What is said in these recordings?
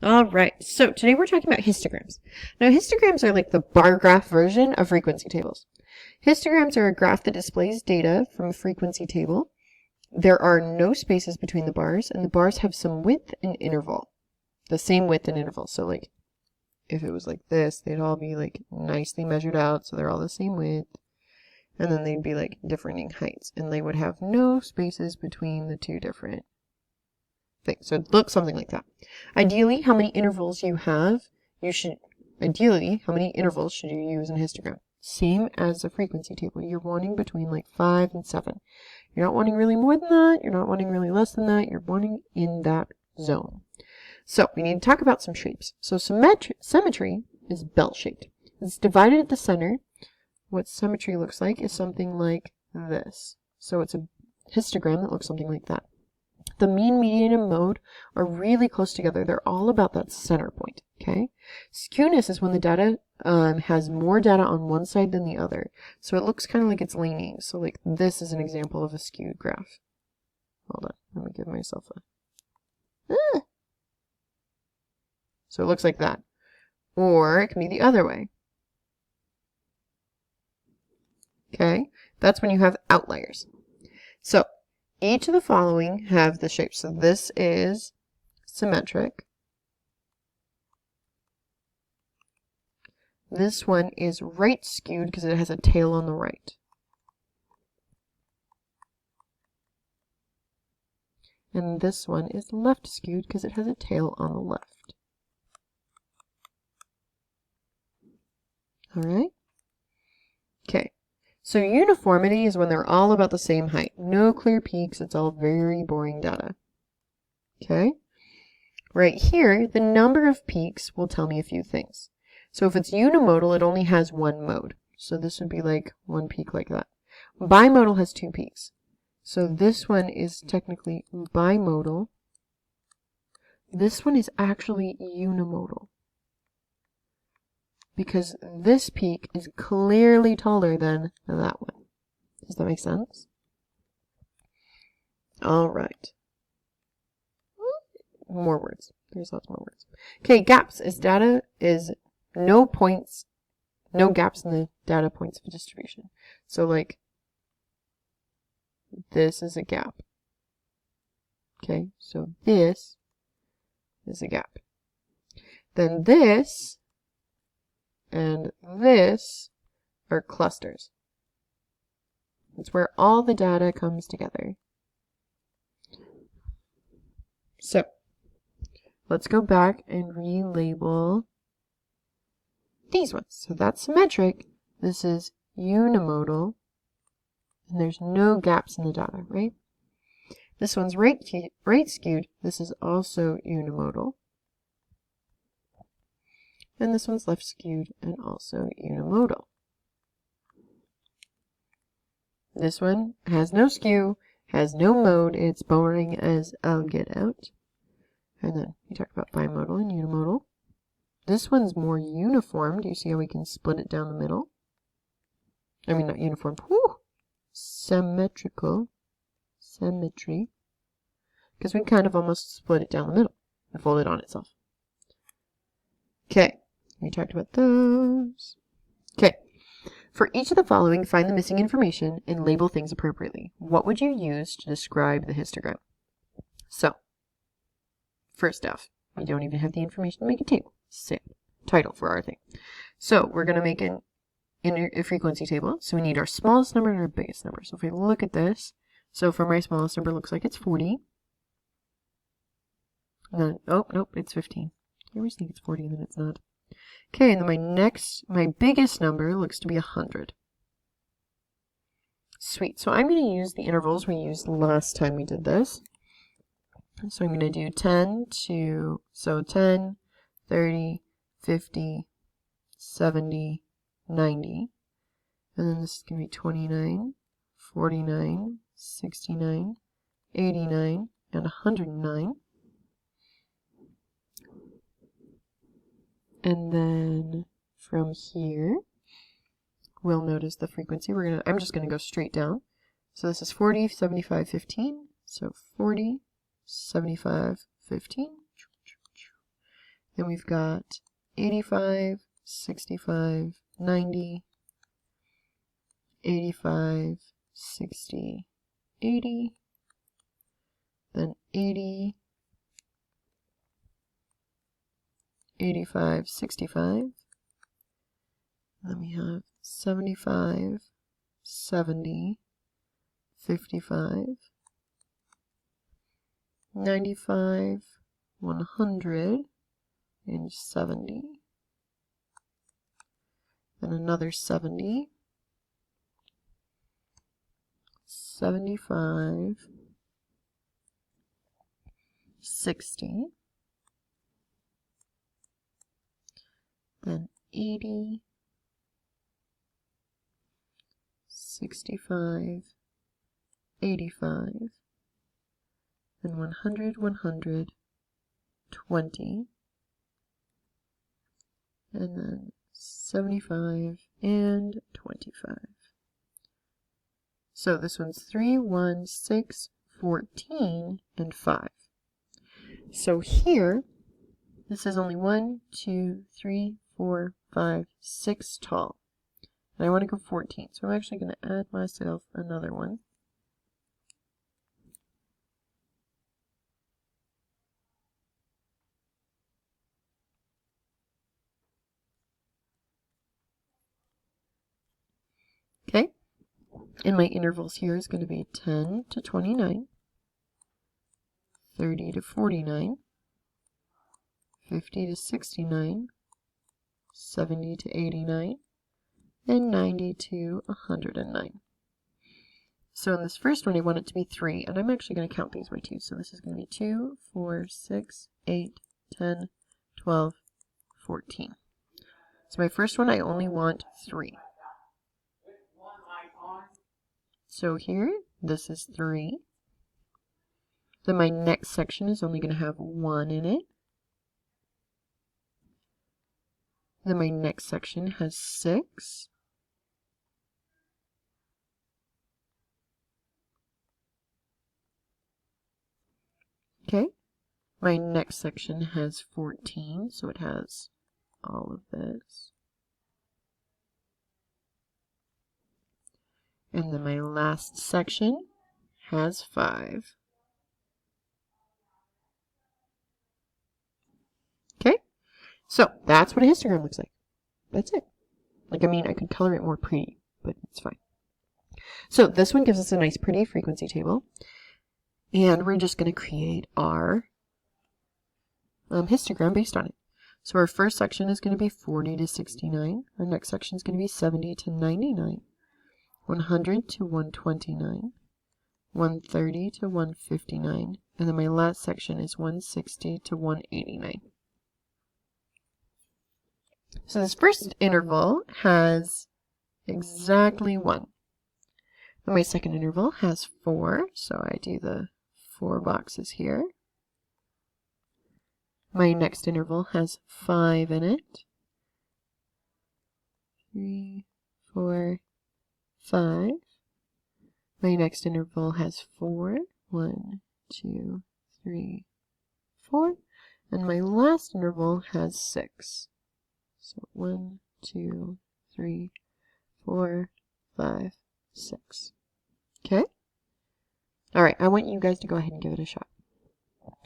All right, so today we're talking about histograms. Now, histograms are like the bar graph version of frequency tables. Histograms are a graph that displays data from a frequency table. There are no spaces between the bars, and the bars have some width and interval. The same width and interval. So, like, if it was like this, they'd all be, like, nicely measured out, so they're all the same width. And then they'd be, like, differing heights, and they would have no spaces between the two different thing. So it looks something like that. Ideally, how many intervals you have, ideally, how many intervals should you use in a histogram? Same as a frequency table. You're wanting between like 5 and 7. You're not wanting really more than that. You're not wanting really less than that. You're wanting in that zone. So we need to talk about some shapes. So symmetry is bell-shaped. It's divided at the center. What symmetry looks like is something like this. So it's a histogram that looks something like that. The mean, median, and mode are really close together. They're all about that center point, okay? Skewness is when the data has more data on one side than the other. So it looks kind of like it's leaning. So like this is an example of a skewed graph. Hold on, let me give myself a... So it looks like that. Or it can be the other way. Okay, that's when you have outliers. So each of the following have the shape. So this is symmetric. This one is right skewed because it has a tail on the right. And this one is left skewed because it has a tail on the left. All right? Okay. So uniformity is when they're all about the same height. No clear peaks. It's all very boring data. Okay? Right here, the number of peaks will tell me a few things. So if it's unimodal, it only has one mode. So this would be like one peak like that. Bimodal has 2 peaks. So this one is technically bimodal. This one is actually unimodal, because this peak is clearly taller than that one. Does that make sense? All right. More words. There's lots more words. Okay, gaps is data is no points, no gaps in the data points of a distribution. So like this is a gap. Okay, so this is a gap. Then this and this are clusters. It's where all the data comes together. So, let's go back and relabel these ones. So that's symmetric. This is unimodal. And there's no gaps in the data, right? This one's right skewed. This is also unimodal. And this one's left skewed and also unimodal. This one has no skew, has no mode. It's boring as all get out. And then we talked about bimodal and unimodal. This one's more uniform. Do you see how we can split it down the middle? I mean, not uniform. Whew. Symmetrical. Symmetry. Because we kind of almost split it down the middle and fold it on itself. Okay. We talked about those. Okay. For each of the following, find the missing information and label things appropriately. What would you use to describe the histogram? So, first off, we don't even have the information to make a table. Same title for our thing. So, we're going to make a frequency table. So, we need our smallest number and our biggest number. So, if we look at this, so for my smallest number, it looks like it's 40. And then, oh, nope, it's 15. I always think it's 40 and then it's not. Okay, and then my biggest number looks to be 100. Sweet. So I'm going to use the intervals we used last time we did this. So I'm going to do 10 to, so 10, 30, 50, 70, 90. And then this is going to be 29, 49, 69, 89, and 109. And then from here, we'll notice the frequency. I'm just going to go straight down. So this is 40, 75, 15. So 40, 75, 15. Then we've got 85, 65, 90, 85, 60, 80, then 80, 85, 65, then we have 75, 70, 55, 95, 100, and 70, then another 70, 75, 60, then 80, 65, 85, then 100, 100, 20, and then 75 and 25. So this one's 3, 1, 6, 14, and 5. So here, this is only 1, 2, 3, 4, 5, 6 tall. And I want to go 14, so I'm actually going to add myself another one. Okay, and my intervals here is going to be 10 to 29, 30 to 49, 50 to 69, 70 to 89, and 90 to 109. So in this first one, I want it to be 3, and I'm actually going to count these by 2. So this is going to be 2, 4, 6, 8, 10, 12, 14. So my first one, I only want 3. So here, this is 3. Then my next section is only going to have 1 in it. Then my next section has 6. Okay, my next section has 14, so it has all of this. And then my last section has 5. Okay, so that's what a histogram looks like. That's it. Like, I mean, I could color it more pretty, but it's fine. So this one gives us a nice pretty frequency table. And we're just going to create our histogram based on it. So our first section is going to be 40 to 69. Our next section is going to be 70 to 99. 100 to 129. 130 to 159. And then my last section is 160 to 189. So this first interval has exactly 1. Then my second interval has 4, so I do the 4 boxes here. My next interval has 5 in it. 3, 4, 5. My next interval has 4. 1, 2, 3, 4. And my last interval has 6. So 1, 2, 3, 4, 5, 6. Okay? Alright, I want you guys to go ahead and give it a shot.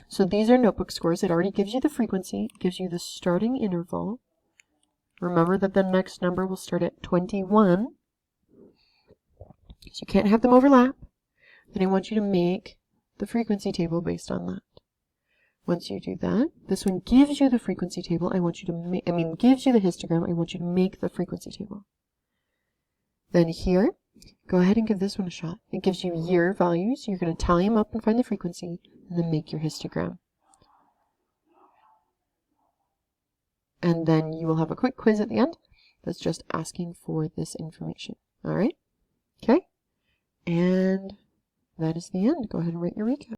So these are notebook scores. It already gives you the frequency, gives you the starting interval. Remember that the next number will start at 21. So you can't have them overlap. Then I want you to make the frequency table based on that. Once you do that, this one gives you the frequency table. I want you to make, gives you the histogram. I want you to make the frequency table. Then here, go ahead and give this one a shot. It gives you year values. You're going to tally them up and find the frequency, and then make your histogram. And then you will have a quick quiz at the end that's just asking for this information. All right? Okay? And that is the end. Go ahead and write your recap.